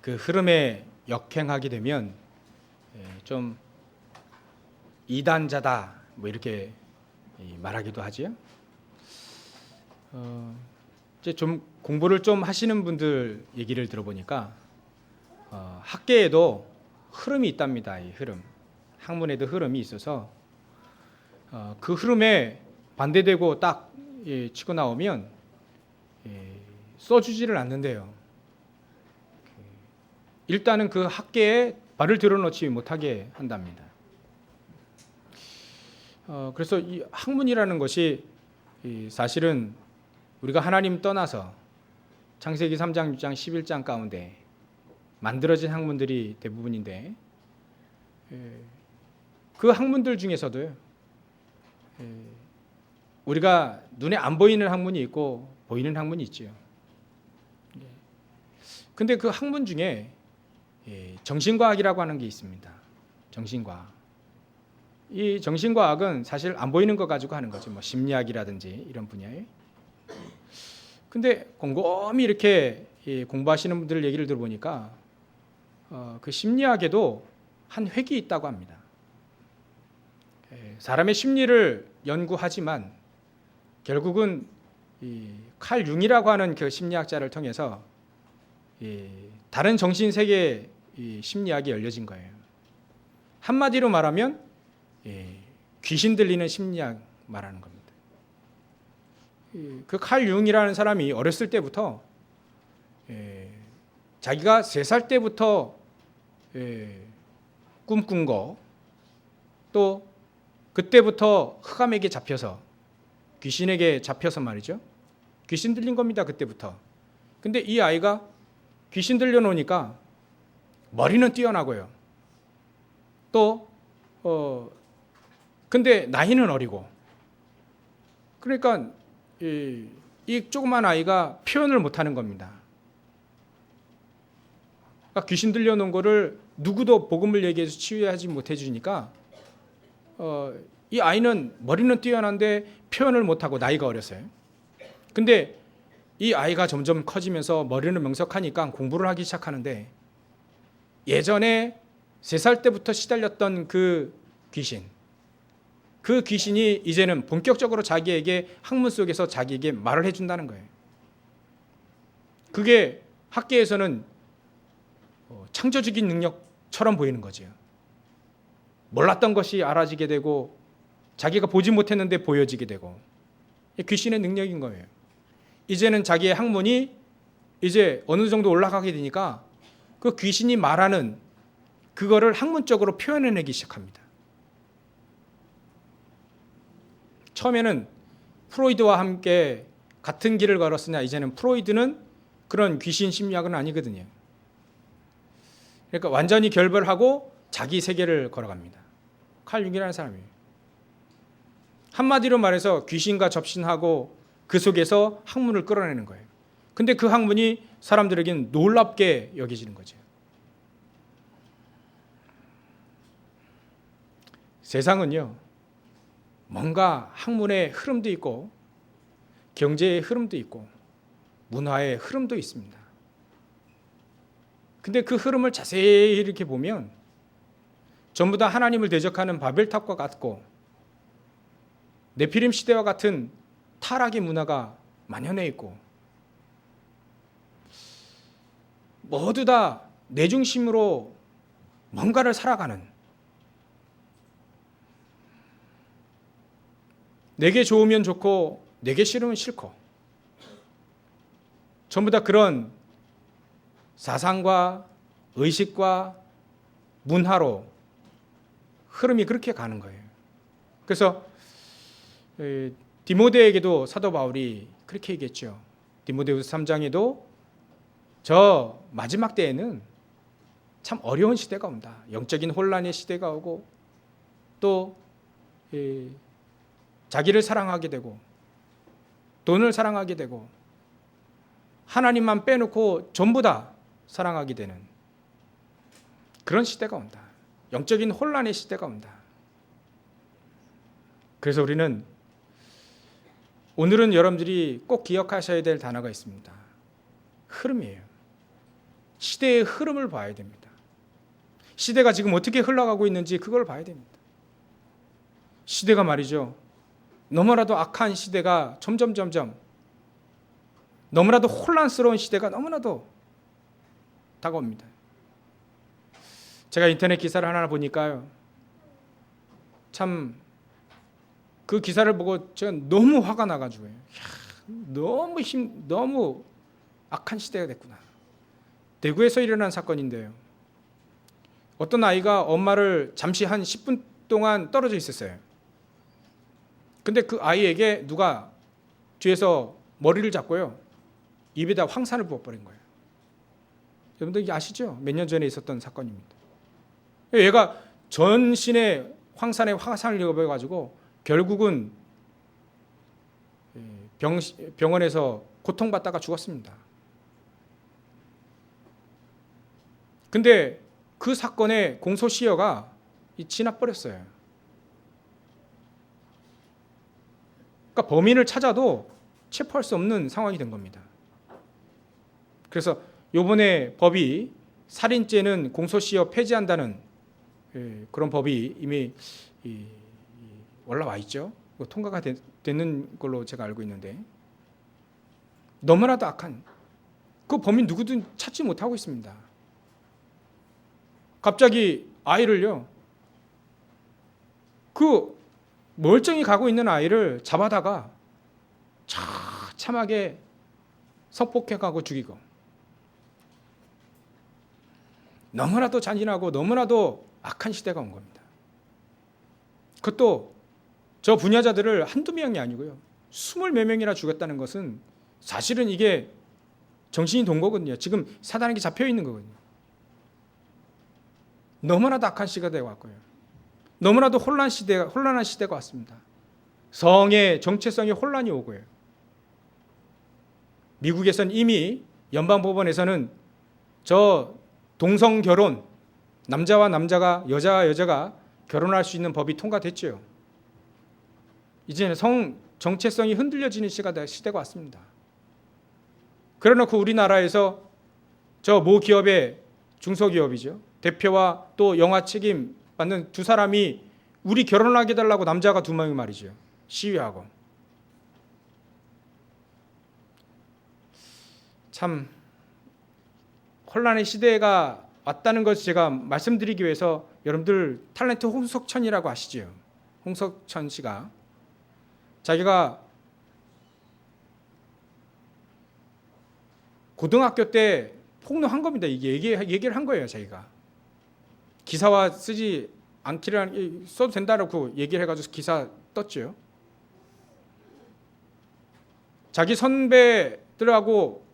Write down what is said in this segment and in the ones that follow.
그 흐름에 역행하게 되면 좀 이단자다 뭐 이렇게 말하기도 하지요. 이제 좀 공부를 좀 하시는 분들 얘기를 들어보니까 학계에도 흐름이 있답니다. 이 흐름, 학문에도 흐름이 있어서 그 흐름에 반대되고 딱 치고 나오면 써주지를 않는데요. 일단은 그 학계에 발을 들어놓지 못하게 한답니다. 그래서 이 학문이라는 것이 사실은 우리가 하나님 떠나서 창세기 3장, 6장, 11장 가운데 만들어진 학문들이 대부분인데 그 학문들 중에서도 우리가 눈에 안 보이는 학문이 있고 보이는 학문이 있지요. 근데 그 학문 중에 정신과학이라고 하는 게 있습니다. 정신과학. 이 정신과학은 사실 안 보이는 거 가지고 하는 거죠. 뭐 심리학이라든지 이런 분야에. 근데 곰곰이 이렇게 공부하시는 분들 얘기를 들어보니까 그 심리학에도 한 획이 있다고 합니다. 사람의 심리를 연구하지만 결국은 칼 융이라고 하는 그 심리학자를 통해서 다른 정신 세계의 심리학이 열려진 거예요. 한마디로 말하면 귀신 들리는 심리학 말하는 겁니다. 그 칼 융이라는 사람이 어렸을 때부터 자기가 3살 때부터 꿈꾼 거, 또 그때부터 흑암에게 잡혀서 귀신에게 잡혀서 말이죠. 귀신 들린 겁니다. 그때부터. 근데 이 아이가 귀신 들려놓으니까 머리는 뛰어나고요. 또 근데 나이는 어리고. 그러니까 이 조그만 아이가 표현을 못하는 겁니다. 그러니까 귀신 들려놓은 거를 누구도 복음을 얘기해서 치유하지 못해주니까 이 아이는 머리는 뛰어난데 표현을 못하고 나이가 어렸어요. 근데 이 아이가 점점 커지면서 머리는 명석하니까 공부를 하기 시작하는데 예전에 3살 때부터 시달렸던 그 귀신이 이제는 본격적으로 자기에게 학문 속에서 자기에게 말을 해준다는 거예요. 그게 학계에서는 창조적인 능력처럼 보이는 거죠. 몰랐던 것이 알아지게 되고 자기가 보지 못했는데 보여지게 되고 귀신의 능력인 거예요. 이제는 자기의 학문이 이제 어느 정도 올라가게 되니까 그 귀신이 말하는 그거를 학문적으로 표현해내기 시작합니다. 처음에는 프로이드와 함께 같은 길을 걸었으나 이제는 프로이드는 그런 귀신 심리학은 아니거든요. 그러니까 완전히 결별하고 자기 세계를 걸어갑니다. 칼 융이라는 사람이에요. 한마디로 말해서 귀신과 접신하고 그 속에서 학문을 끌어내는 거예요. 근데 그 학문이 사람들에게는 놀랍게 여겨지는 거죠. 세상은요, 뭔가 학문의 흐름도 있고 경제의 흐름도 있고 문화의 흐름도 있습니다. 근데 그 흐름을 자세히 이렇게 보면 전부 다 하나님을 대적하는 바벨탑과 같고 네피림 시대와 같은 타락의 문화가 만연해 있고 모두 다 내 중심으로 뭔가를 살아가는, 내게 좋으면 좋고 내게 싫으면 싫고 전부 다 그런 사상과 의식과 문화로 흐름이 그렇게 가는 거예요. 그래서 디모데에게도 사도 바울이 그렇게 얘기했죠. 디모데후서 3장에도 저 마지막 때에는 참 어려운 시대가 온다. 영적인 혼란의 시대가 오고 또 자기를 사랑하게 되고 돈을 사랑하게 되고 하나님만 빼놓고 전부 다 사랑하게 되는 그런 시대가 온다. 영적인 혼란의 시대가 온다. 그래서 우리는 오늘은 여러분들이 꼭 기억하셔야 될 단어가 있습니다. 흐름이에요. 시대의 흐름을 봐야 됩니다. 시대가 지금 어떻게 흘러가고 있는지 그걸 봐야 됩니다. 시대가 말이죠. 너무나도 악한 시대가 점점 너무나도 혼란스러운 시대가 너무나도 다가옵니다. 제가 인터넷 기사를 하나 보니까요. 참 그 기사를 보고 제가 너무 화가 나가지고요. 너무 악한 시대가 됐구나. 대구에서 일어난 사건인데요. 어떤 아이가 엄마를 잠시 한 10분 동안 떨어져 있었어요. 근데 그 아이에게 누가 뒤에서 머리를 잡고요. 입에다 황산을 부어버린 거예요. 여러분들 이게 아시죠? 몇 년 전에 있었던 사건입니다. 얘가 전신에 황산을 입어가지고 결국은 병원에서 고통받다가 죽었습니다. 근데 그 사건의 공소시효가 지나버렸어요. 그러니까 범인을 찾아도 체포할 수 없는 상황이 된 겁니다. 그래서 이번에 법이 살인죄는 공소시효 폐지한다는 그런 법이 이미 올라와 있죠. 통과가 되는 걸로 제가 알고 있는데 너무나도 악한 그 범인 누구든 찾지 못하고 있습니다. 갑자기 아이를요. 그 멀쩡히 가고 있는 아이를 잡아다가 참하게 성폭행하고 죽이고 너무나도 잔인하고 너무나도 악한 시대가 온 겁니다. 그것도 저 부녀자들을 한두 명이 아니고요. 20몇 명이나 죽였다는 것은 사실은 이게 정신이 돈 거거든요. 지금 사단에게 잡혀 있는 거거든요. 너무나도 악한 시대가 되어 왔고요. 너무나도 혼란한 시대가 왔습니다. 성의 정체성의 혼란이 오고요. 미국에서는 이미 연방법원에서는 저 동성 결혼, 남자와 남자가, 여자와 여자가 결혼할 수 있는 법이 통과됐죠. 이제는 성 정체성이 흔들려지는 시대가 왔습니다. 그래놓고 우리나라에서 저 모 기업의 중소기업이죠. 대표와 또 영화 책임 받는 두 사람이 우리 결혼하게 해달라고 남자가 2명이 말이죠. 시위하고. 참 혼란의 시대가 왔다는 것을 제가 말씀드리기 위해서 여러분들 탤런트 홍석천이라고 아시죠? 홍석천 씨가 자기가 고등학교 때 폭로한 겁니다. 이게 얘기를 한 거예요. 자기가 기사화 쓰지 않기를 써도 된다라고 얘기를 해가지고 기사 떴죠. 자기 선배들하고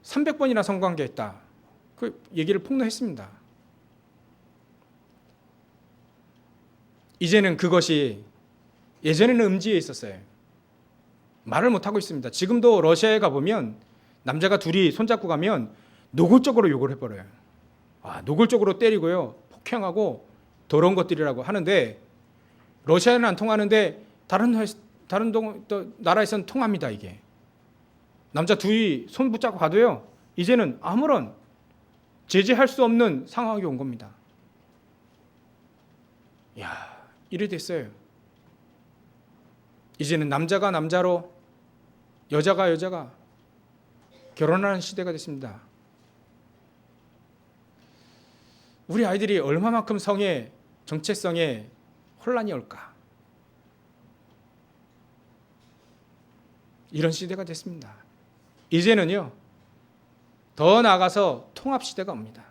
300번이나 성관계했다. 그 얘기를 폭로했습니다. 이제는 그것이 예전에는 음지에 있었어요. 말을 못하고 있습니다. 지금도 러시아에 가보면 남자가 둘이 손잡고 가면 노골적으로 욕을 해버려요. 노골적으로 때리고요. 폭행하고 더러운 것들이라고 하는데 러시아는 안 통하는데 다른 나라에서는 통합니다. 이게. 남자 둘이 손 붙잡고 가도요. 이제는 아무런 제재할 수 없는 상황이 온 겁니다. 이래 됐어요. 이제는 남자가 남자로 여자가 여자가 결혼하는 시대가 됐습니다. 우리 아이들이 얼마만큼 성의 정체성에 혼란이 올까? 이런 시대가 됐습니다. 이제는요. 더 나아가서 통합시대가 옵니다.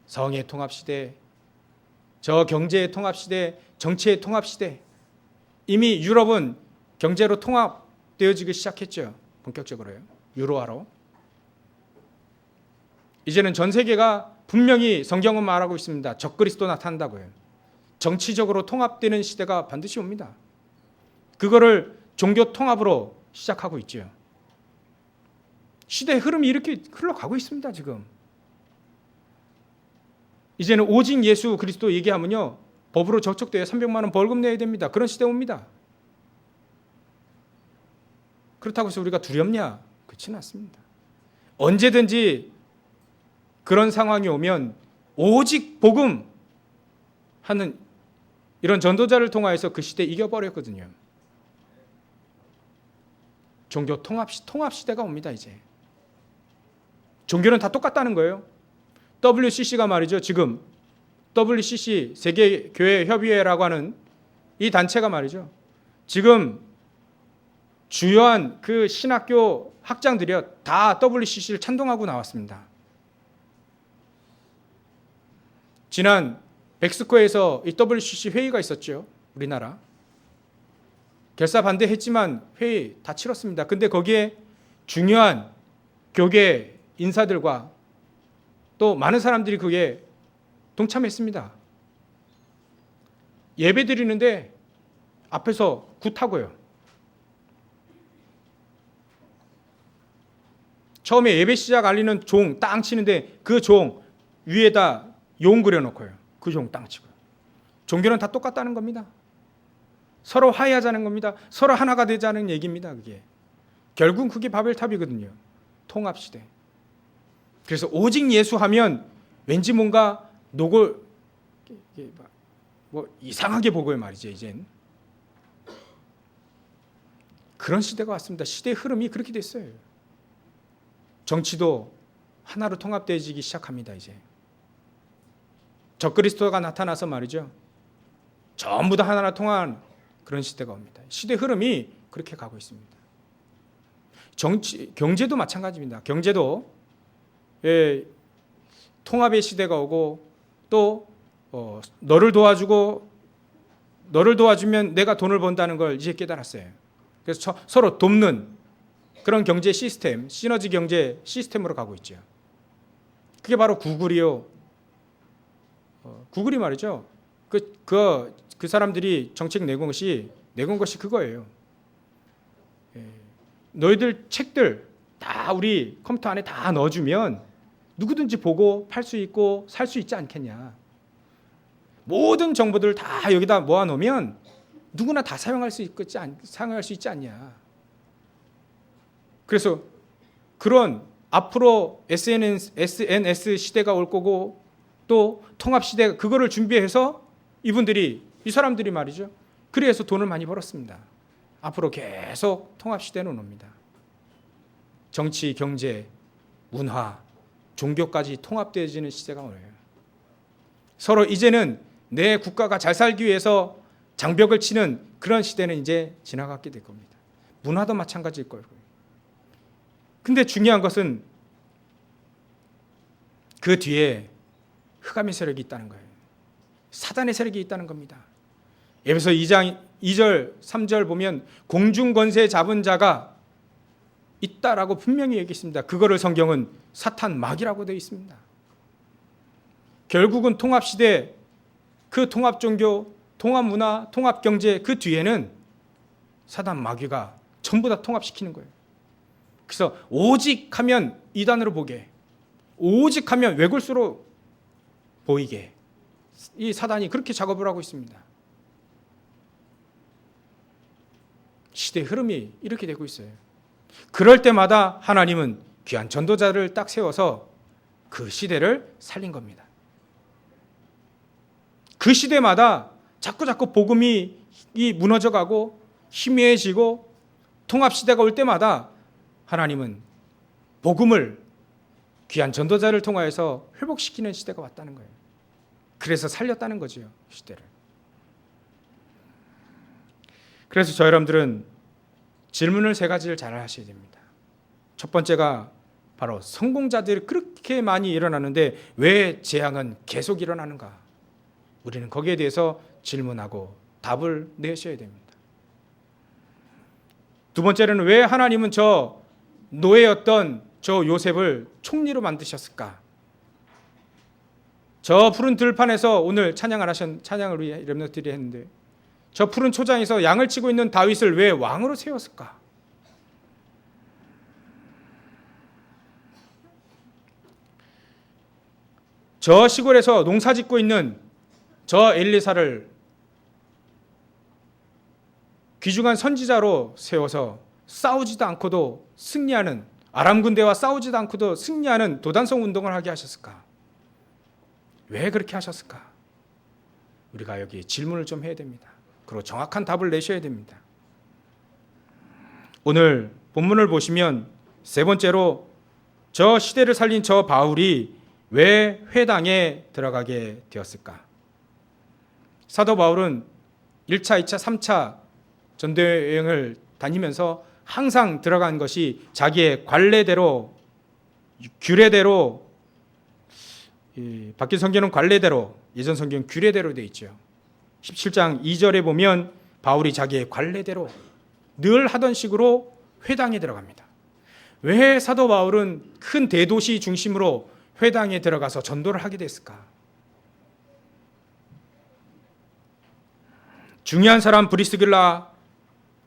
성의 통합시대, 저 경제의 통합시대, 정치의 통합시대. 이미 유럽은 경제로 통합되어지기 시작했죠. 본격적으로요. 유로화로. 이제는 전 세계가 분명히 성경은 말하고 있습니다. 적그리스도 나타난다고요. 정치적으로 통합되는 시대가 반드시 옵니다. 그거를 종교 통합으로 시작하고 있죠. 시대의 흐름이 이렇게 흘러가고 있습니다. 지금. 이제는 오직 예수 그리스도 얘기하면요. 법으로 적촉되어 300만 원 벌금 내야 됩니다. 그런 시대 옵니다. 그렇다고 해서 우리가 두렵냐? 그렇지는 않습니다. 언제든지 그런 상황이 오면 오직 복음 하는 이런 전도자를 통하여서 그 시대 이겨버렸거든요. 종교 통합 시대가 옵니다. 이제 종교는 다 똑같다는 거예요. WCC가 말이죠. 지금 WCC 세계교회협의회라고 하는 이 단체가 말이죠. 지금 주요한 그 신학교 학장들이요 다 WCC를 찬동하고 나왔습니다. 지난 백스코에서 이 WCC 회의가 있었죠. 우리나라 결사 반대했지만 회의 다 치렀습니다. 근데 거기에 중요한 교계 인사들과 또 많은 사람들이 그게 동참했습니다. 예배 드리는데 앞에서 굿하고요. 처음에 예배 시작 알리는 종 땅 치는데 그 종 위에다 용 그려놓고요. 그 종 땅 치고요. 종교는 다 똑같다는 겁니다. 서로 화해하자는 겁니다. 서로 하나가 되자는 얘기입니다. 그게 결국 그게 바벨탑이거든요. 통합시대. 그래서 오직 예수하면 왠지 뭔가 뭐 이상하게 보고요 말이죠. 이젠 그런 시대가 왔습니다. 시대의 흐름이 그렇게 됐어요. 정치도 하나로 통합되어지기 시작합니다. 이제 적그리스도가 나타나서 말이죠. 전부 다 하나로 통한 그런 시대가 옵니다. 시대 흐름이 그렇게 가고 있습니다. 경제도 마찬가지입니다. 경제도 통합의 시대가 오고 또 너를 도와주면 내가 돈을 번다는 걸 이제 깨달았어요. 그래서 서로 돕는 그런 경제 시스템, 시너지 경제 시스템으로 가고 있죠. 그게 바로 구글이요. 구글이 말이죠. 그 사람들이 정책 내건 것이 그거예요. 너희들 책들 다 우리 컴퓨터 안에 다 넣어주면 누구든지 보고 팔 수 있고 살 수 있지 않겠냐. 모든 정보들을 다 여기다 모아놓으면 누구나 다 사용할 수 있지 않냐. 그래서 그런 앞으로 SNS 시대가 올 거고 또 통합 시대 그거를 준비해서 이 사람들이 말이죠. 그래서 돈을 많이 벌었습니다. 앞으로 계속 통합 시대는 옵니다. 정치, 경제, 문화, 종교까지 통합되어지는 시대가 오네요. 서로 이제는 내 국가가 잘 살기 위해서 장벽을 치는 그런 시대는 이제 지나갔게 될 겁니다. 문화도 마찬가지일 거예요. 근데 중요한 것은 그 뒤에 흑암의 세력이 있다는 거예요. 사단의 세력이 있다는 겁니다. 에베소 2장 2절 3절 보면 공중권세 잡은 자가 있다라고 분명히 얘기했습니다. 그거를 성경은 사탄 마귀라고 되어 있습니다. 결국은 통합시대, 그 통합종교, 통합문화, 통합경제 그 뒤에는 사단 마귀가 전부 다 통합시키는 거예요. 그래서 오직 하면 이단으로 보게, 오직 하면 외골수로 보이게 이 사단이 그렇게 작업을 하고 있습니다. 시대 흐름이 이렇게 되고 있어요. 그럴 때마다 하나님은 귀한 전도자를 딱 세워서 그 시대를 살린 겁니다. 그 시대마다 자꾸 복음이 무너져가고 희미해지고 통합시대가 올 때마다 하나님은 복음을 귀한 전도자를 통하여서 회복시키는 시대가 왔다는 거예요. 그래서 살렸다는 거죠, 시대를. 그래서 저 여러분들은 질문을 3가지를 잘 하셔야 됩니다. 첫 번째가 바로 성공자들이 그렇게 많이 일어나는데 왜 재앙은 계속 일어나는가? 우리는 거기에 대해서 질문하고 답을 내셔야 됩니다. 두 번째는 왜 하나님은 저 노예였던 저 요셉을 총리로 만드셨을까? 저 푸른 들판에서 오늘 찬양을 우리 렘넌트들이 했는데 저 푸른 초장에서 양을 치고 있는 다윗을 왜 왕으로 세웠을까? 저 시골에서 농사 짓고 있는 저 엘리사를 귀중한 선지자로 세워서 싸우지도 않고도 승리하는 아람 군대와 싸우지도 않고도 승리하는 도단성 운동을 하게 하셨을까? 왜 그렇게 하셨을까? 우리가 여기 질문을 좀 해야 됩니다. 그리고 정확한 답을 내셔야 됩니다. 오늘 본문을 보시면 세 번째로 저 시대를 살린 저 바울이 왜 회당에 들어가게 되었을까? 사도 바울은 1차, 2차, 3차 전도여행을 다니면서 항상 들어간 것이 자기의 관례대로, 규례대로, 바뀐 성경은 관례대로, 예전 성경은 규례대로 되어 있죠. 17장 2절에 보면 바울이 자기의 관례대로 늘 하던 식으로 회당에 들어갑니다. 왜 사도 바울은 큰 대도시 중심으로 회당에 들어가서 전도를 하게 됐을까? 중요한 사람 브리스길라,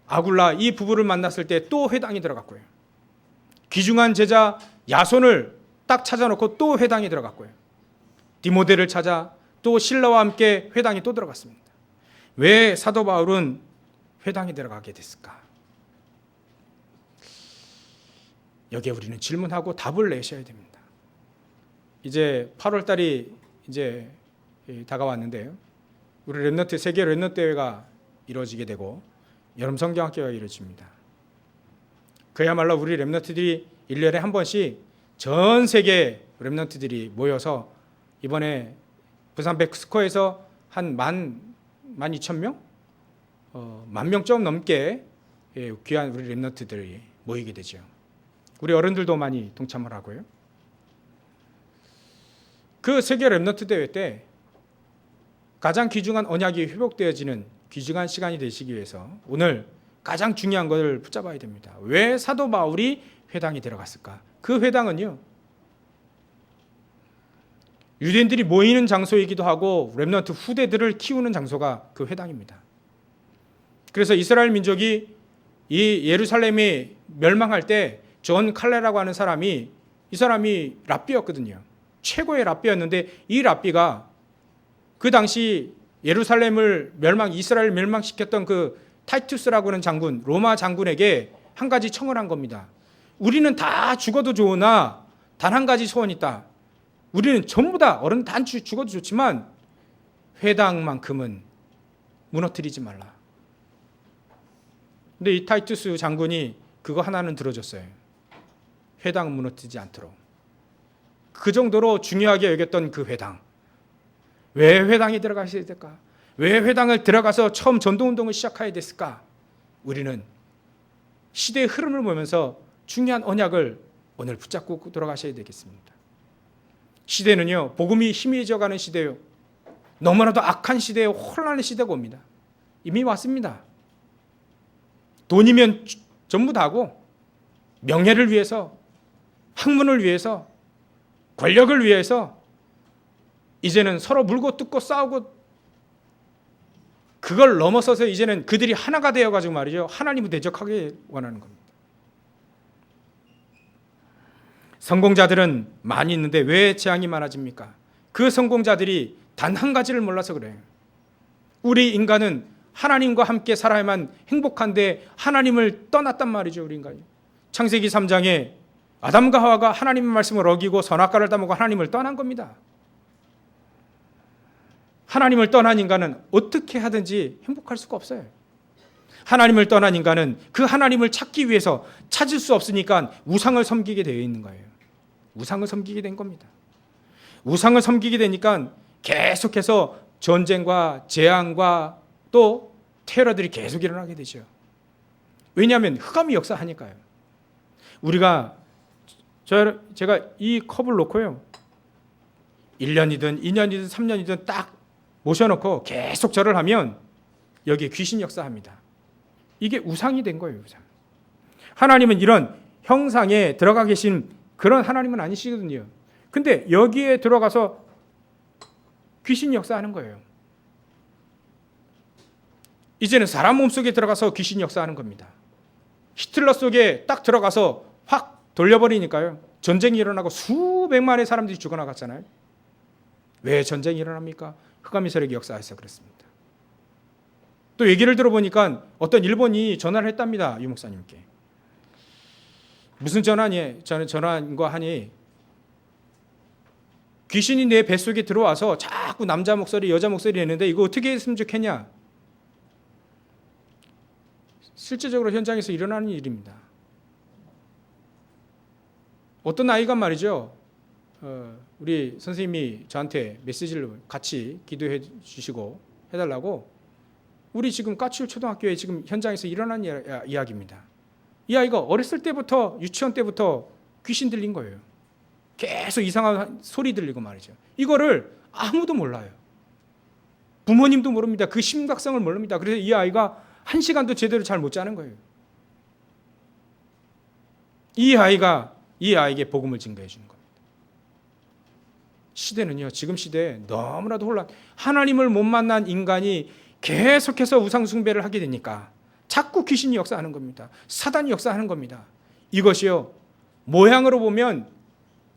아굴라 이 부부를 만났을 때 또 회당에 들어갔고요. 귀중한 제자 야손을 딱 찾아놓고 또 회당에 들어갔고요. 디모데를 찾아 또 실라와 함께 회당에 또 들어갔습니다. 왜 사도 바울은 회당에 들어가게 됐을까? 여기에 우리는 질문하고 답을 내셔야 됩니다. 이제 8월 달이 이제 다가왔는데요. 우리 렘넌트 세계 렘넌트 대회가 이루어지게 되고 여름 성경학교가 이루어집니다. 그야말로 우리 렘넌트들이 1년에 한 번씩 전 세계 렘넌트들이 모여서 이번에 부산 백스코에서 한 12,000명? 10,000명 좀 넘게 귀한 우리 렘넌트들이 모이게 되죠. 우리 어른들도 많이 동참을 하고요. 그 세계 렘넌트 대회 때 가장 귀중한 언약이 회복되어지는 귀중한 시간이 되시기 위해서 오늘 가장 중요한 것을 붙잡아야 됩니다. 왜 사도 바울이 회당에 들어갔을까? 그 회당은요, 유대인들이 모이는 장소이기도 하고 렘넌트 후대들을 키우는 장소가 그 회당입니다. 그래서 이스라엘 민족이 이 예루살렘이 멸망할 때 존 칼레라고 하는 사람이, 이 사람이 랍비였거든요. 최고의 랍비였는데 이 랍비가 그 당시 예루살렘을 이스라엘 멸망시켰던 그 타이투스라고 하는 장군, 로마 장군에게 한 가지 청을 한 겁니다. 우리는 다 죽어도 좋으나 단 한 가지 소원이 있다. 우리는 전부 다 어른 다 죽어도 좋지만 회당만큼은 무너뜨리지 말라. 근데 이 타이투스 장군이 그거 하나는 들어줬어요. 회당은 무너뜨리지 않도록. 그 정도로 중요하게 여겼던 그 회당. 왜 회당에 들어가셔야 될까? 왜 회당을 들어가서 처음 전도운동을 시작해야 됐을까? 우리는 시대의 흐름을 보면서 중요한 언약을 오늘 붙잡고 돌아가셔야 되겠습니다. 시대는요, 복음이 희미해져가는 시대요. 너무나도 악한 시대에 혼란의 시대가 옵니다. 이미 왔습니다. 돈이면 전부 다고, 명예를 위해서, 학문을 위해서, 권력을 위해서 이제는 서로 물고 뜯고 싸우고, 그걸 넘어서서 이제는 그들이 하나가 되어가지고 말이죠, 하나님을 대적하게 원하는 겁니다. 성공자들은 많이 있는데 왜 재앙이 많아집니까? 그 성공자들이 단 한 가지를 몰라서 그래요. 우리 인간은 하나님과 함께 살아야만 행복한데 하나님을 떠났단 말이죠, 우리 인간이. 창세기 3장에 아담과 하와가 하나님의 말씀을 어기고 선악과를 따먹고 하나님을 떠난 겁니다. 하나님을 떠난 인간은 어떻게 하든지 행복할 수가 없어요. 하나님을 떠난 인간은 그 하나님을 찾기 위해서 찾을 수 없으니까 우상을 섬기게 되어 있는 거예요. 우상을 섬기게 된 겁니다. 우상을 섬기게 되니까 계속해서 전쟁과 재앙과 또 테러들이 계속 일어나게 되죠. 왜냐하면 흑암이 역사하니까요. 우리가 제가 이 컵을 놓고요, 1년이든 2년이든 3년이든 딱 모셔놓고 계속 절을 하면 여기에 귀신 역사합니다. 이게 우상이 된 거예요. 우상. 하나님은 이런 형상에 들어가 계신 그런 하나님은 아니시거든요. 근데 여기에 들어가서 귀신 역사하는 거예요. 이제는 사람 몸속에 들어가서 귀신 역사하는 겁니다. 히틀러 속에 딱 들어가서 확 돌려버리니까요, 전쟁이 일어나고 수백만의 사람들이 죽어나갔잖아요. 왜 전쟁이 일어납니까? 흑암의 세력이 역사해서 그렇습니다. 또 얘기를 들어보니까 어떤 일본이 전화를 했답니다, 유 목사님께. 무슨 전환과 하니 귀신이 내 뱃속에 들어와서 자꾸 남자 목소리, 여자 목소리 내는데 이거 어떻게 했으면 좋겠냐? 실제적으로 현장에서 일어나는 일입니다. 어떤 아이가 말이죠. 우리 선생님이 저한테 메시지를 같이 기도해 주시고 해달라고 우리 지금 까치울 초등학교에 지금 현장에서 일어난 이야기입니다. 이 아이가 어렸을 때부터 유치원 때부터 귀신 들린 거예요. 계속 이상한 소리 들리고 말이죠. 이거를 아무도 몰라요. 부모님도 모릅니다. 그 심각성을 모릅니다. 그래서 이 아이가 1시간도 제대로 잘 못 자는 거예요. 이 아이에게 복음을 증거해 주는 겁니다. 시대는요, 지금 시대에 너무나도 하나님을 못 만난 인간이 계속해서 우상숭배를 하게 되니까 자꾸 귀신이 역사하는 겁니다. 사단이 역사하는 겁니다. 이것이요, 모양으로 보면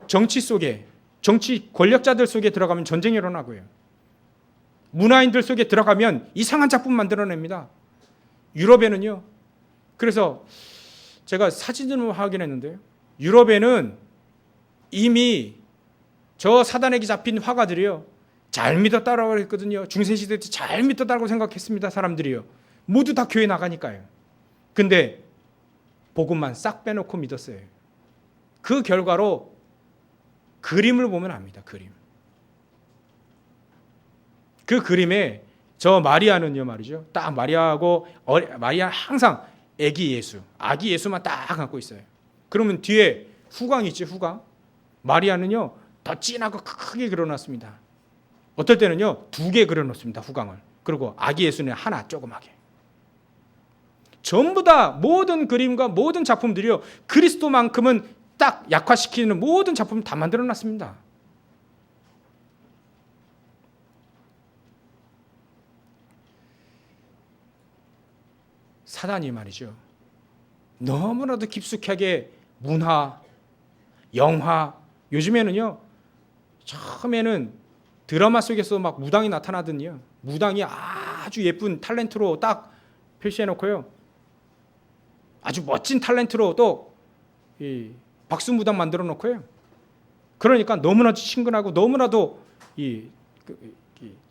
정치 권력자들 속에 들어가면 전쟁이 일어나고요. 문화인들 속에 들어가면 이상한 작품 만들어냅니다. 유럽에는요, 그래서 제가 사진을 확인했는데요, 유럽에는 이미 저 사단에게 잡힌 화가들이요, 잘 믿었다라고 했거든요. 중세시대 때 잘 믿었다고 생각했습니다. 사람들이요. 모두 다 교회 나가니까요. 근데 복음만 싹 빼놓고 믿었어요. 그 결과로 그림을 보면 압니다. 그림. 그 그림에 저 마리아는요 말이죠. 딱 마리아하고 마리아 항상 아기 예수만 딱 갖고 있어요. 그러면 뒤에 후광이 있지, 후광. 마리아는요 더 진하고 크게 그려놨습니다. 어떨 때는요 2개 그려놓습니다, 후광을. 그리고 아기 예수는 하나 조그맣게. 전부 다 모든 그림과 모든 작품들이요 그리스도만큼은 딱 약화시키는 모든 작품을 다 만들어놨습니다. 사단이 말이죠, 너무나도 깊숙하게 문화, 영화, 요즘에는요 처음에는 드라마 속에서 막 무당이 나타나더니요, 무당이 아주 예쁜 탤런트로 딱 표시해놓고요, 아주 멋진 탤런트로 또 이 박수무당 만들어 놓고요. 그러니까 너무나도 친근하고 너무나도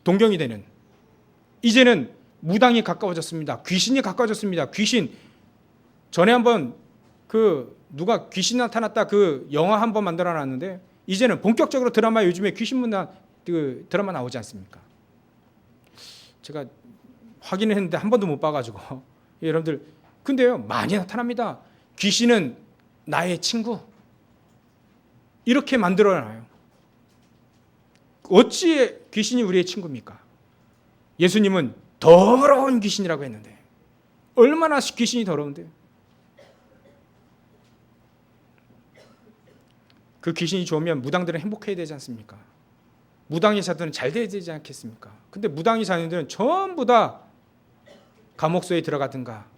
동경이 되는. 이제는 무당이 가까워졌습니다. 귀신이 가까워졌습니다. 귀신. 전에 한번 누가 귀신 나타났다 그 영화 한번 만들어 놨는데 이제는 본격적으로 드라마, 요즘에 귀신 문화 드라마 나오지 않습니까? 제가 확인을 했는데 한 번도 못 봐가지고 여러분들, 근데요 많이 나타납니다. 귀신은 나의 친구, 이렇게 만들어놔요. 어찌 귀신이 우리의 친구입니까? 예수님은 더러운 귀신이라고 했는데 얼마나 귀신이 더러운데, 그 귀신이 좋으면 무당들은 행복해야 되지 않습니까? 무당의 자들은 잘 돼야 되지 않겠습니까? 근데 무당의 자녀들은 전부 다 감옥소에 들어가든가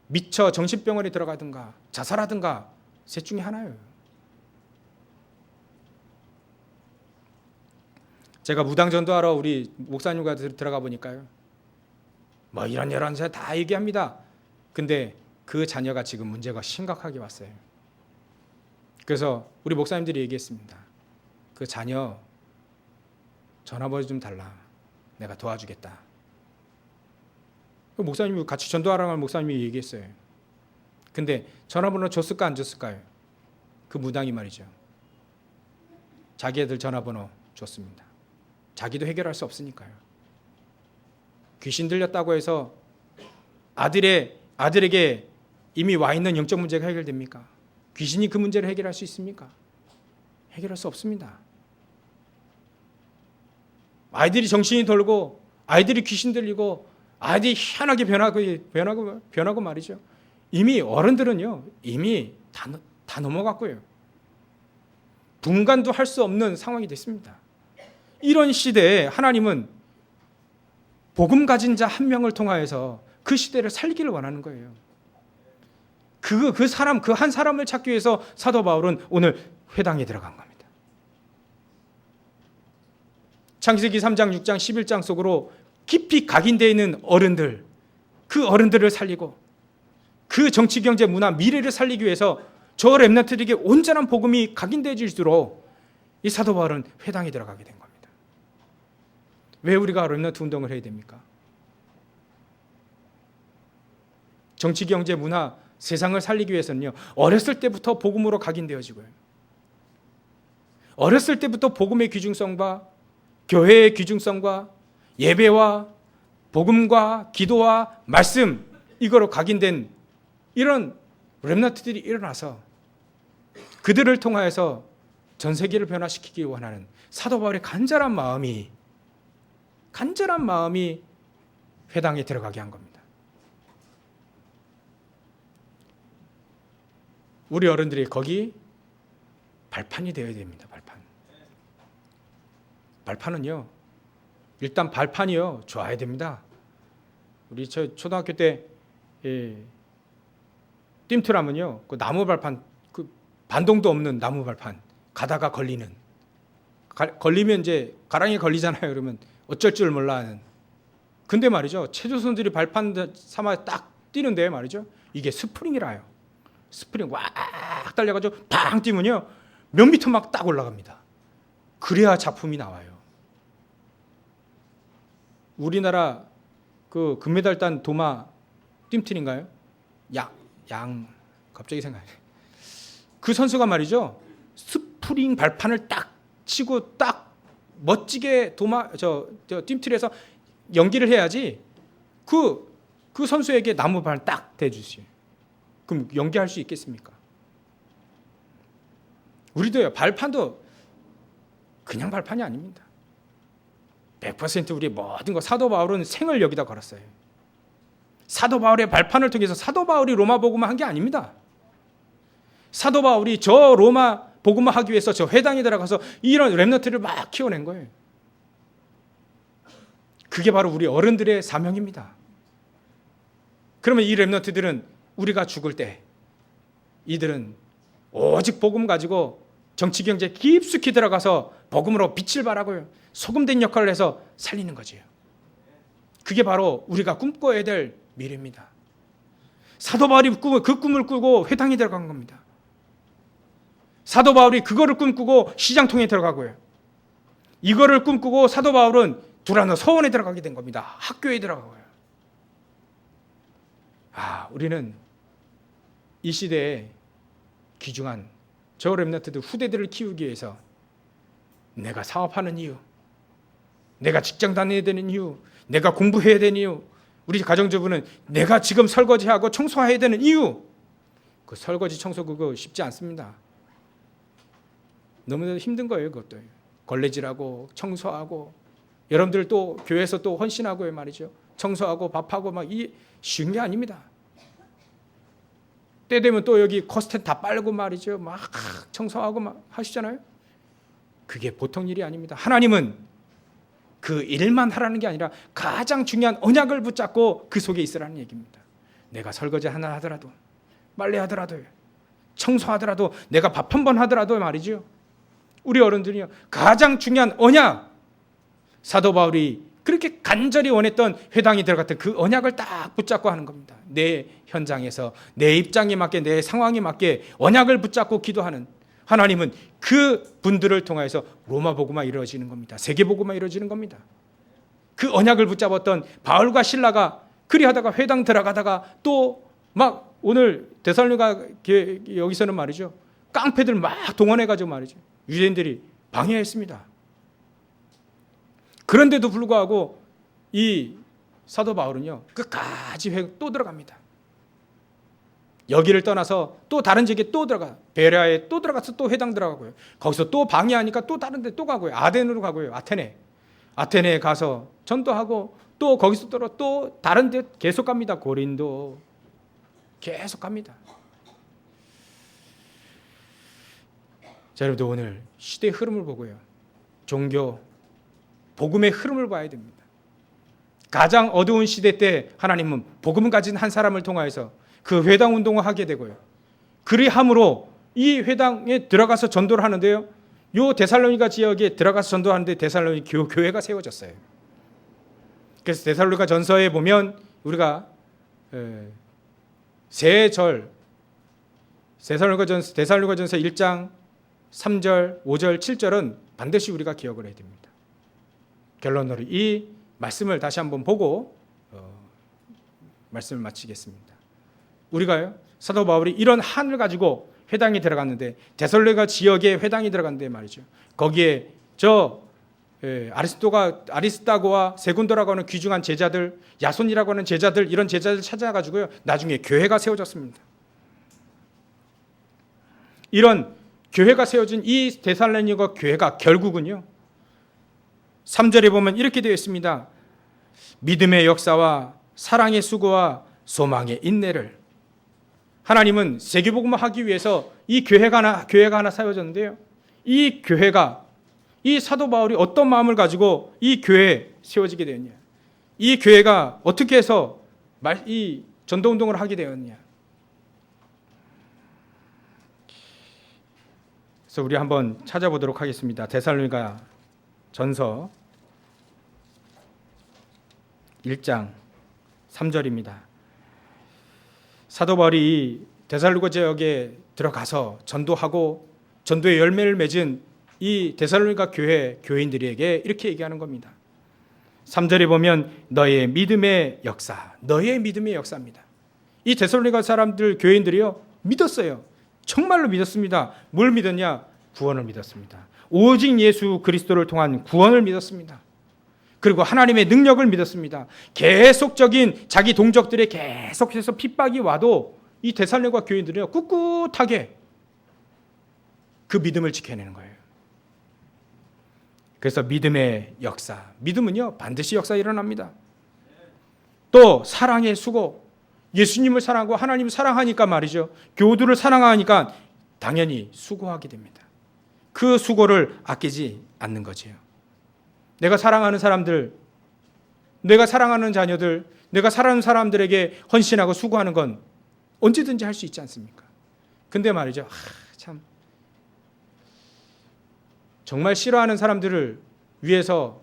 미쳐 정신병원에 들어가든가 자살하든가 셋 중에 하나예요. 제가 무당 전도하러 우리 목사님과 들어가 보니까요, 뭐 이런 여러 다 얘기합니다. 근데 그 자녀가 지금 문제가 심각하게 왔어요. 그래서 우리 목사님들이 얘기했습니다. 그 자녀 전화번호 좀 달라, 내가 도와주겠다. 목사님이 같이 전도하라는 목사님이 얘기했어요. 근데 전화번호 줬을까 안 줬을까요? 그 무당이 말이죠, 자기 애들 전화번호 줬습니다. 자기도 해결할 수 없으니까요. 귀신 들렸다고 해서 아들에게 이미 와 있는 영적 문제가 해결됩니까? 귀신이 그 문제를 해결할 수 있습니까? 해결할 수 없습니다. 아이들이 정신이 돌고 아이들이 귀신 들리고 아이들이 희한하게 변하고 말이죠. 이미 어른들은요 이미 다 넘어갔고요. 분간도 할 수 없는 상황이 됐습니다. 이런 시대에 하나님은 복음 가진 자 한 명을 통하여서 그 시대를 살리기를 원하는 거예요. 그 한 사람을 찾기 위해서 사도 바울은 오늘 회당에 들어간 겁니다. 창세기 3장, 6장, 11장 속으로 깊이 각인되어 있는 어른들, 그 어른들을 살리고 그 정치, 경제, 문화, 미래를 살리기 위해서 저 렘넌트들에게 온전한 복음이 각인되어질수록 이 사도 바울은 회당에 들어가게 된 겁니다. 왜 우리가 렘넌트 운동을 해야 됩니까? 정치, 경제, 문화, 세상을 살리기 위해서는요, 어렸을 때부터 복음으로 각인되어지고요. 어렸을 때부터 복음의 귀중성과 교회의 귀중성과 예배와 복음과 기도와 말씀, 이거로 각인된 이런 렘넌트들이 일어나서 그들을 통하여서 전 세계를 변화시키기 원하는 사도 바울의 간절한 마음이 회당에 들어가게 한 겁니다. 우리 어른들이 거기 발판이 되어야 됩니다. 발판은요, 일단 발판이요 좋아야 됩니다. 우리 저 초등학교 때 뜀트라면요, 그 나무 발판, 그 반동도 없는 나무 발판 가다가 걸리면 이제 가랑이에 걸리잖아요. 그러면 어쩔 줄 몰라 하는. 근데 말이죠, 체조선들이 발판 삼아 딱 뛰는데 말이죠, 이게 스프링이라요. 스프링 왁 달려가지고 팡 뛰면요 몇 미터 막 딱 올라갑니다. 그래야 작품이 나와요. 우리나라 그 금메달 딴 도마 뜀틀인가요? 양 갑자기 생각해. 그 선수가 말이죠, 스프링 발판을 딱 치고 딱 멋지게 저 뜀틀에서 연기를 해야지 그 선수에게 나무 발 딱 대주시오. 그럼 연기할 수 있겠습니까? 우리도요, 발판도 그냥 발판이 아닙니다. 100% 우리 모든 거, 사도 바울은 생을 여기다 걸었어요. 사도 바울의 발판을 통해서 사도 바울이 로마 복음화 한 게 아닙니다. 사도 바울이 저 로마 복음화 하기 위해서 저 회당에 들어가서 이런 렘넌트를 막 키워낸 거예요. 그게 바로 우리 어른들의 사명입니다. 그러면 이 렘넌트들은 우리가 죽을 때 이들은 오직 복음 가지고 정치, 경제 깊숙이 들어가서 복음으로 빛을 발하고요, 소금된 역할을 해서 살리는 거지요. 그게 바로 우리가 꿈꿔야 될 미래입니다. 사도 바울이 그 꿈을 꾸고 회당에 들어간 겁니다. 사도 바울이 그거를 꿈꾸고 시장통에 들어가고요, 이거를 꿈꾸고 사도 바울은 두라노 서원에 들어가게 된 겁니다. 학교에 들어가고요. 우리는 이 시대에 귀중한 저 렘넌트들 후대들을 키우기 위해서 내가 사업하는 이유, 내가 직장 다녀야 되는 이유, 내가 공부해야 되는 이유, 우리 가정주부는 내가 지금 설거지하고 청소해야 되는 이유, 그 설거지 청소 그거 쉽지 않습니다. 너무나 힘든 거예요. 그것도 걸레질하고 청소하고, 여러분들 또 교회에서 또 헌신하고요 말이죠, 청소하고 밥하고 막 이 쉬운 게 아닙니다. 때 되면 또 여기 커스텐 다 빨고 말이죠, 막 청소하고 막 하시잖아요. 그게 보통 일이 아닙니다. 하나님은 그 일만 하라는 게 아니라 가장 중요한 언약을 붙잡고 그 속에 있으라는 얘기입니다. 내가 설거지 하나 하더라도, 빨래하더라도, 청소하더라도, 내가 밥 한 번 하더라도 말이죠, 우리 어른들이요 가장 중요한 언약, 사도 바울이 그렇게 간절히 원했던 회당이 들어갔던 그 언약을 딱 붙잡고 하는 겁니다. 내 현장에서 내 입장에 맞게, 내 상황에 맞게 언약을 붙잡고 기도하는 하나님은 그 분들을 통해서 로마 복음화 이루어지는 겁니다. 세계 복음화 이루어지는 겁니다. 그 언약을 붙잡았던 바울과 실라가 그리하다가 회당 들어가다가 또 막 오늘 데살로니가 여기서는 말이죠, 깡패들 막 동원해가지고 말이죠, 유대인들이 방해했습니다. 그런데도 불구하고 이 사도 바울은요 끝까지 또 들어갑니다. 여기를 떠나서 또 다른 지역에 또 들어가, 베레아에 또 들어가서 또 회당 들어가고요, 거기서 또 방해하니까 또 다른 데 또 가고요, 아덴으로 가고요, 아테네에 가서 전도하고, 또 거기서 또 다른 데 계속 갑니다. 고린도 계속 갑니다. 자, 여러분들 오늘 시대의 흐름을 보고요, 종교 복음의 흐름을 봐야 됩니다. 가장 어두운 시대 때 하나님은 복음을 가진 한 사람을 통하여서 그 회당 운동을 하게 되고요, 그리함으로 이 회당에 들어가서 전도를 하는데요, 요 데살로니가 지역에 들어가서 전도하는데 데살로니 교회가 세워졌어요. 그래서 데살로니가 전서에 보면 우리가 세 절, 데살로니가전서 1장 3절, 5절, 7절은 반드시 우리가 기억을 해야 됩니다. 결론으로 이 말씀을 다시 한번 보고 말씀을 마치겠습니다. 우리가요, 사도 바울이 이런 한을 가지고 회당에 들어갔는데, 데살로니가 지역에 회당이 들어갔는데 말이죠. 거기에 아리스타고와 세군도라고 하는 귀중한 제자들, 야손이라고 하는 제자들, 이런 제자들 찾아가지고요, 나중에 교회가 세워졌습니다. 이런 교회가 세워진 이 데살로니가 교회가 결국은요, 3절에 보면 이렇게 되어 있습니다. 믿음의 역사와 사랑의 수고와 소망의 인내를. 하나님은 세계복음을 하기 위해서 이 교회가 하나 세워졌는데요, 이 교회가, 이 사도 바울이 어떤 마음을 가지고 이 교회에 세워지게 되었냐, 이 교회가 어떻게 해서 이 전도운동을 하게 되었냐. 그래서 우리 한번 찾아보도록 하겠습니다. 데살로니가 전서 1장 3절입니다. 사도 바울이 데살로니가 지역에 들어가서 전도하고 전도의 열매를 맺은 이 데살로니가 교회 교인들에게 이렇게 얘기하는 겁니다. 3절에 보면 너의 믿음의 역사입니다. 이 데살로니가 사람들, 교인들이요, 믿었어요. 정말로 믿었습니다. 뭘 믿었냐? 구원을 믿었습니다. 오직 예수 그리스도를 통한 구원을 믿었습니다. 그리고 하나님의 능력을 믿었습니다. 계속적인 자기 동족들의 계속해서 핍박이 와도 이 데살로니가 교인들은요, 꿋꿋하게 그 믿음을 지켜내는 거예요. 그래서 믿음의 역사, 믿음은요 반드시 역사 일어납니다. 또 사랑의 수고, 예수님을 사랑하고 하나님을 사랑하니까 말이죠, 교우들을 사랑하니까 당연히 수고하게 됩니다. 그 수고를 아끼지 않는 거지요. 내가 사랑하는 사람들, 내가 사랑하는 자녀들, 내가 사랑하는 사람들에게 헌신하고 수고하는 건 언제든지 할 수 있지 않습니까? 근데 말이죠, 참 정말 싫어하는 사람들을 위해서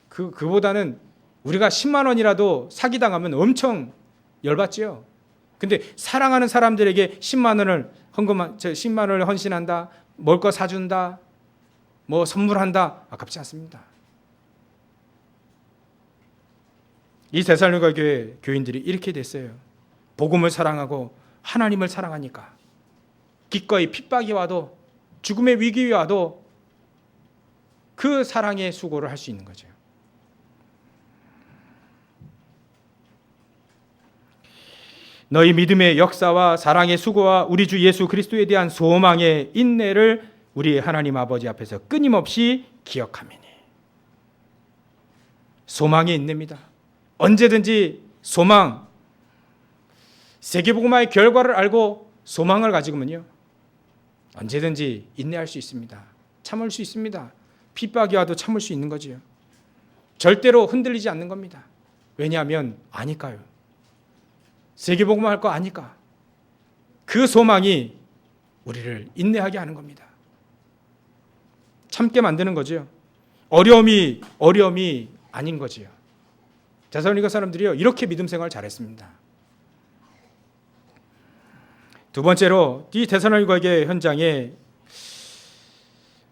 그보다는 우리가 10만 원이라도 사기당하면 엄청 열받지요. 근데 사랑하는 사람들에게 10만 원을 10만 원을 헌신한다, 먹을 거 사준다, 뭐 선물한다, 아깝지 않습니다. 이 데살로니가 교회 교인들이 이렇게 됐어요. 복음을 사랑하고 하나님을 사랑하니까 기꺼이 핍박이 와도, 죽음의 위기가 와도 그 사랑의 수고를 할 수 있는 거죠. 너희 믿음의 역사와 사랑의 수고와 우리 주 예수 그리스도에 대한 소망의 인내를 우리 하나님 아버지 앞에서 끊임없이 기억하매니. 소망의 인내입니다. 언제든지 소망, 세계복음화의 결과를 알고 소망을 가지고면요, 언제든지 인내할 수 있습니다. 참을 수 있습니다. 핍박이 와도 참을 수 있는 거지요. 절대로 흔들리지 않는 겁니다. 왜냐하면 아니까요. 세계복음화 할 거 아니까. 그 소망이 우리를 인내하게 하는 겁니다. 참게 만드는 거지요. 어려움이 아닌 거지요. 데살로니가 사람들이요, 이렇게 믿음 생활 잘했습니다. 두 번째로 이 데살로니가의 현장에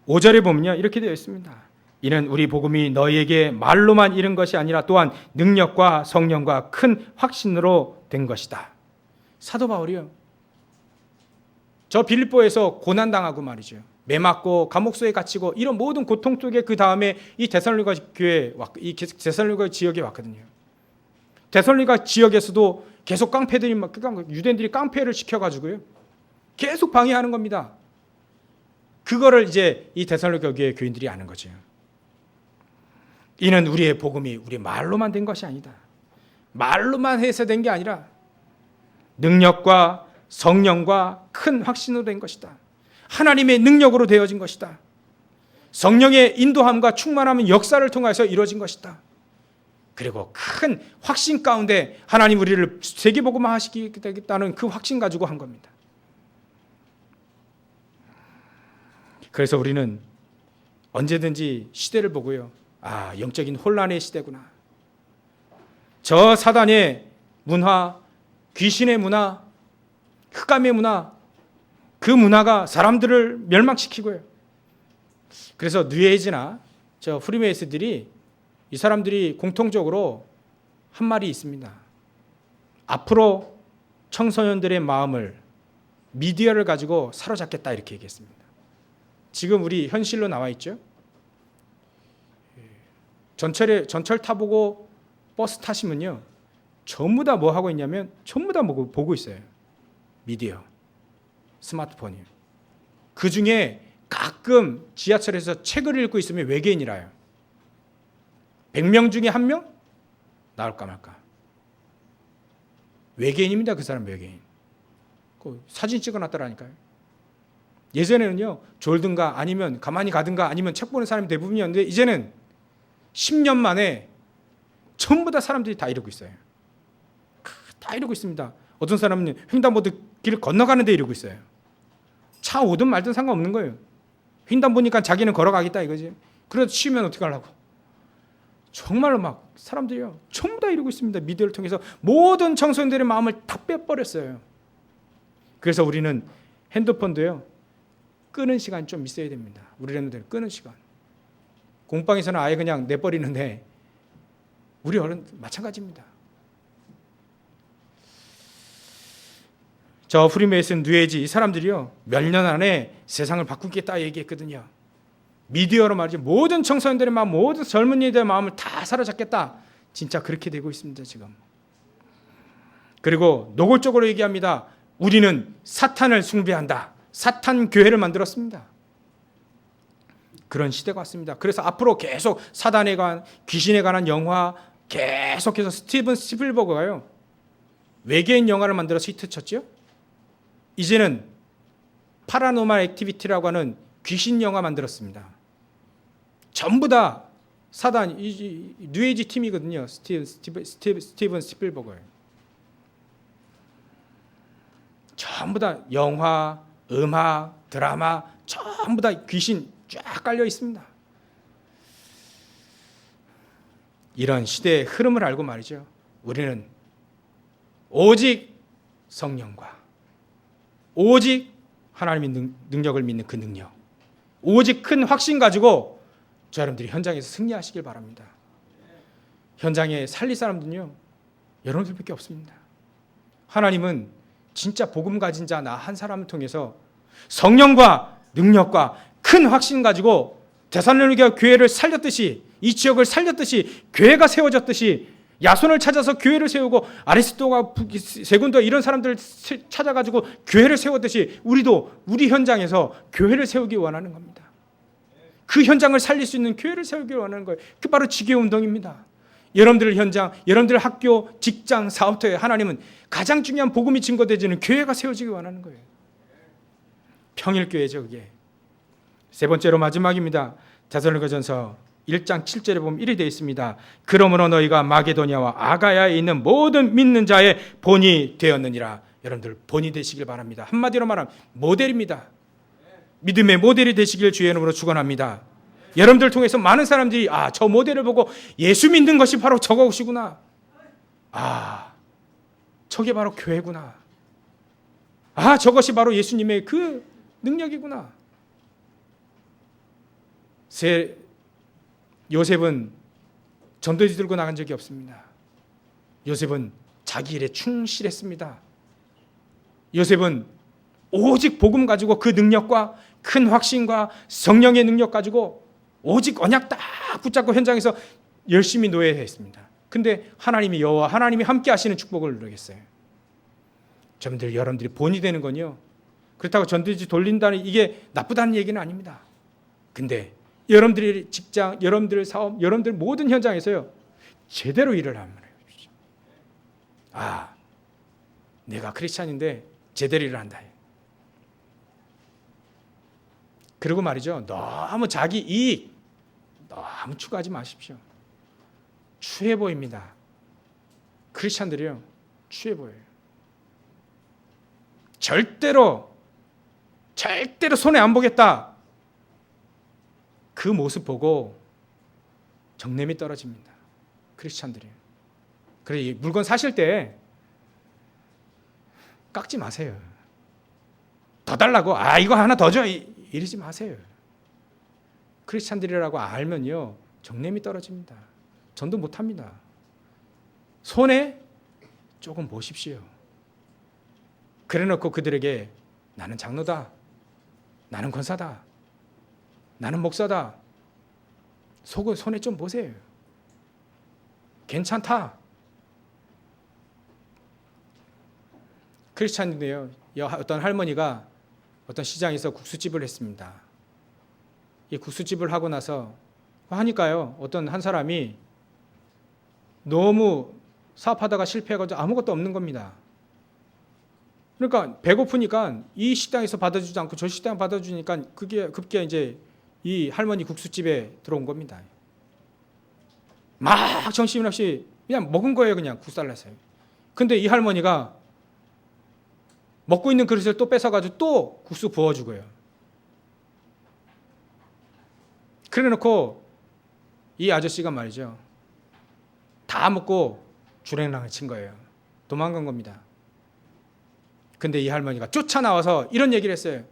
5절에 보면요, 이렇게 되어 있습니다. 이는 우리 복음이 너희에게 말로만 이른 것이 아니라 또한 능력과 성령과 큰 확신으로 된 것이다. 사도 바울이요, 저 빌립보에서 고난당하고 말이죠, 매 맞고 감옥소에 갇히고 이런 모든 고통 속에 그 다음에 이 데살로니가 교회에 이 데살로니가 지역에 왔거든요. 데살로니가 지역에서도 계속 유대인들이 깡패를 시켜가지고요, 계속 방해하는 겁니다. 그거를 이제 이 데살로니가 교회 교인들이 아는 거죠. 이는 우리의 복음이 우리 말로만 된 것이 아니다. 말로만 해서 된 게 아니라 능력과 성령과 큰 확신으로 된 것이다. 하나님의 능력으로 되어진 것이다. 성령의 인도함과 충만함은 역사를 통해서 이루어진 것이다. 그리고 큰 확신 가운데 하나님 우리를 세계복음화 하시겠다는 그 확신 가지고 한 겁니다. 그래서 우리는 언제든지 시대를 보고요, 영적인 혼란의 시대구나. 저 사단의 문화, 귀신의 문화, 흑암의 문화, 그 문화가 사람들을 멸망시키고요. 그래서 뉴에이지나 저 프리메이슨들이 이 사람들이 공통적으로 한 말이 있습니다. 앞으로 청소년들의 마음을 미디어를 가지고 사로잡겠다 이렇게 얘기했습니다. 지금 우리 현실로 나와 있죠. 전철 타보고 버스 타시면요, 전부 다 뭐 하고 있냐면 전부 다 보고 있어요. 미디어, 스마트폰이요. 그 중에 가끔 지하철에서 책을 읽고 있으면 외계인이라요. 100명 중에 1명 나올까 말까. 외계인입니다. 그 사람 외계인. 그 사진 찍어놨더라니까요. 예전에는요, 졸든가 아니면 가만히 가든가 아니면 책 보는 사람이 대부분이었는데 이제는 10년 만에 전부 다 사람들이 다 이러고 있어요. 다 이러고 있습니다. 어떤 사람은 횡단보도 길을 건너가는데 이러고 있어요. 차 오든 말든 상관없는 거예요. 횡단 보니까 자기는 걸어가겠다 이거지. 그래도 치우면 어떻게 하려고. 정말로 막 사람들이요, 전부 다 이러고 있습니다. 미디어를 통해서 모든 청소년들의 마음을 다 빼버렸어요. 그래서 우리는 핸드폰도요, 끄는 시간이 좀 있어야 됩니다. 우리 애들은 끄는 시간. 공방에서는 아예 그냥 내버리는데 우리 어른 마찬가지입니다. 저 프리메이슨, 뉴에이지 이 사람들이요, 몇 년 안에 세상을 바꾸겠다 얘기했거든요. 미디어로 말이죠, 모든 청소년들의 마음, 모든 젊은이들의 마음을 다 사로잡겠다. 진짜 그렇게 되고 있습니다 지금. 그리고 노골적으로 얘기합니다. 우리는 사탄을 숭배한다. 사탄 교회를 만들었습니다. 그런 시대가 왔습니다. 그래서 앞으로 계속 사단에 관한, 귀신에 관한 영화 계속해서 스티븐 스필버그가요, 외계인 영화를 만들어서 히트쳤죠. 이제는 파라노멀 액티비티라고 하는 귀신 영화 만들었습니다. 전부 다 사단, 뉴에이지 팀이거든요. 스티븐 스필버그예요. 전부 다 영화, 음악, 드라마 전부 다 귀신 쫙 깔려 있습니다. 이런 시대의 흐름을 알고 말이죠, 우리는 오직 성령과 오직 하나님의 능력을 믿는 그 능력, 오직 큰 확신 가지고 저 여러분들이 현장에서 승리하시길 바랍니다. 현장에 살릴 사람들은요, 여러분들밖에 없습니다. 하나님은 진짜 복음 가진 자 나 한 사람을 통해서 성령과 능력과 큰 확신 가지고 데살로니가 교회를 살렸듯이, 이 지역을 살렸듯이, 교회가 세워졌듯이 야손을 찾아서 교회를 세우고 아리스토가 세군도 이런 사람들을 찾아가지고 교회를 세웠듯이 우리도 우리 현장에서 교회를 세우기 원하는 겁니다. 그 현장을 살릴 수 있는 교회를 세우기 원하는 거예요. 그 바로 지교운동입니다. 여러분들 현장, 여러분들 학교, 직장, 사업터에 하나님은 가장 중요한 복음이 증거되지는 교회가 세워지기 원하는 거예요. 평일교회죠 그게. 세 번째로 마지막입니다. 데살로니가전서 1장 7절에 보면 이리 되어 있습니다. 그러므로 너희가 마게도냐와 아가야에 있는 모든 믿는 자의 본이 되었느니라. 여러분들 본이 되시길 바랍니다. 한마디로 말하면 모델입니다. 믿음의 모델이 되시길 주의 이름으로 축원합니다. 여러분들 통해서 많은 사람들이 저 모델을 보고 예수 믿는 것이 바로 저것이구나. 저게 바로 교회구나. 저것이 바로 예수님의 그 능력이구나. 요셉은 전도지 들고 나간 적이 없습니다. 요셉은 자기 일에 충실했습니다. 요셉은 오직 복음 가지고 그 능력과 큰 확신과 성령의 능력 가지고 오직 언약 딱 붙잡고 현장에서 열심히 노예했습니다. 근데 하나님이 여호와 하나님이 함께 하시는 축복을 누리겠어요. 여러분들이 본이 되는 건요, 그렇다고 전도지 돌린다는 이게 나쁘다는 얘기는 아닙니다. 근데 여러분들의 직장, 여러분들의 사업, 여러분들 모든 현장에서요, 제대로 일을 하면 내가 크리스찬인데 제대로 일을 한다. 그리고 말이죠, 너무 자기 이익 너무 추구하지 마십시오. 추해 보입니다. 크리스찬들이요, 추해 보여요. 절대로 손해 안 보겠다. 그 모습 보고 정냄이 떨어집니다. 크리스찬들이. 그래, 물건 사실 때 깎지 마세요. 더 달라고, 이거 하나 더 줘, 이러지 마세요. 크리스찬들이라고 알면요 정념이 떨어집니다. 전도 못합니다. 손에 조금 보십시오. 그래놓고 그들에게 나는 장로다, 나는 권사다, 나는 목사다, 손에 좀 보세요. 괜찮다. 크리스찬인데요, 어떤 할머니가 어떤 시장에서 국수집을 했습니다. 이 국수집을 하고 나서 하니까요, 어떤 한 사람이 너무 사업하다가 실패해가지고 아무것도 없는 겁니다. 그러니까 배고프니까 이 식당에서 받아주지 않고 저 식당 받아주니까 그게 급기야 이제 이 할머니 국수집에 들어온 겁니다. 막 정신없이 그냥 먹은 거예요. 그냥 국살라서요. 근데 이 할머니가 먹고 있는 그릇을 또 뺏어가지고 또 국수 부어주고요. 그래 놓고 이 아저씨가 말이죠, 다 먹고 주랭랑을 친 거예요. 도망간 겁니다. 근데 이 할머니가 쫓아나와서 이런 얘기를 했어요.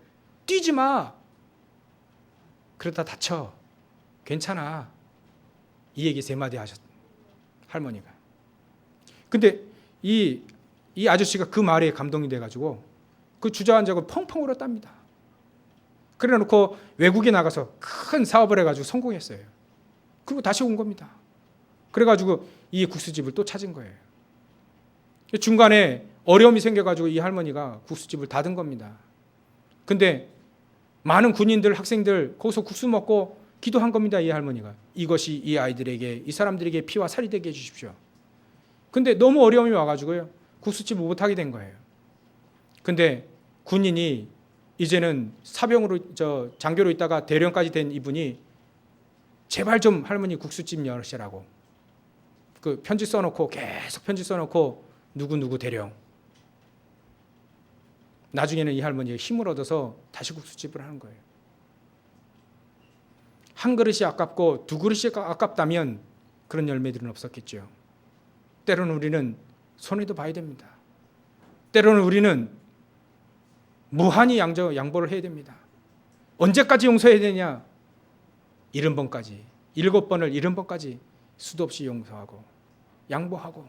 뛰지 마. 그러다 다쳐. 괜찮아. 이 얘기 3마디 하셨 할머니가. 근데 이 아저씨가 그 말에 감동이 돼가지고 그 주저앉아고 펑펑 울었답니다. 그래 놓고 외국에 나가서 큰 사업을 해가지고 성공했어요. 그리고 다시 온 겁니다. 그래가지고 이 국수집을 또 찾은 거예요. 중간에 어려움이 생겨가지고 이 할머니가 국수집을 닫은 겁니다. 근데 많은 군인들, 학생들 거기서 국수 먹고 기도한 겁니다. 이 할머니가. 이것이 이 아이들에게, 이 사람들에게 피와 살이 되게 해주십시오. 근데 너무 어려움이 와가지고요, 국수집을 못하게 된 거예요. 근데 군인이 이제는 사병으로 장교로 있다가 대령까지 된 이분이 제발 좀 할머니 국수집 열으시라고 그 편지 써놓고 계속 편지 써놓고 누구 대령. 나중에는 이 할머니가 힘을 얻어서 다시 국수집을 하는 거예요. 한 그릇이 아깝고 두 그릇이 아깝다면 그런 열매들은 없었겠죠. 때로는 우리는 손해도 봐야 됩니다. 때로는 우리는 무한히 양보를 해야 됩니다. 언제까지 용서해야 되냐? 70번까지, 7번을 70번까지 수도 없이 용서하고 양보하고.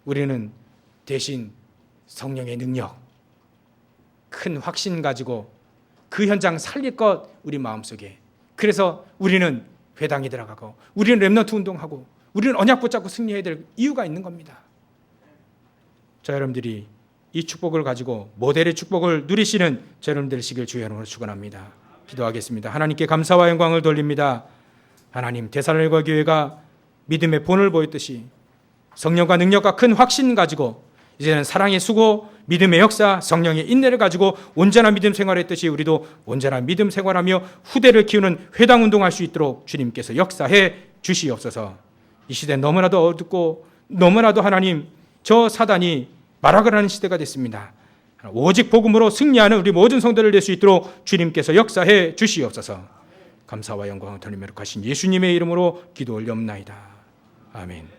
우리는 대신 성령의 능력, 큰 확신 가지고 그 현장 살릴 것 우리 마음속에. 그래서 우리는 회당에 들어가고 우리는 렘넌트 운동하고 우리는 언약 붙잡고 승리해야 될 이유가 있는 겁니다. 저 여러분들이 이 축복을 가지고 모델의 축복을 누리시는 저 여러분 되시길 주의 이름으로 축원합니다. 기도하겠습니다. 하나님께 감사와 영광을 돌립니다. 하나님, 데살로니가 교회가 믿음의 본을 보였듯이 성령과 능력과 큰 확신 가지고 이제는 사랑의 수고, 믿음의 역사, 성령의 인내를 가지고 온전한 믿음 생활했듯이 우리도 온전한 믿음 생활하며 후대를 키우는 회당 운동할 수 있도록 주님께서 역사해 주시옵소서. 이 시대 너무나도 어둡고 너무나도 하나님, 저 사단이 말악을 하는 시대가 됐습니다. 오직 복음으로 승리하는 우리 모든 성도를 될 수 있도록 주님께서 역사해 주시옵소서. 감사와 영광을 돌리며 가신 예수님의 이름으로 기도 올려옵나이다. 아멘.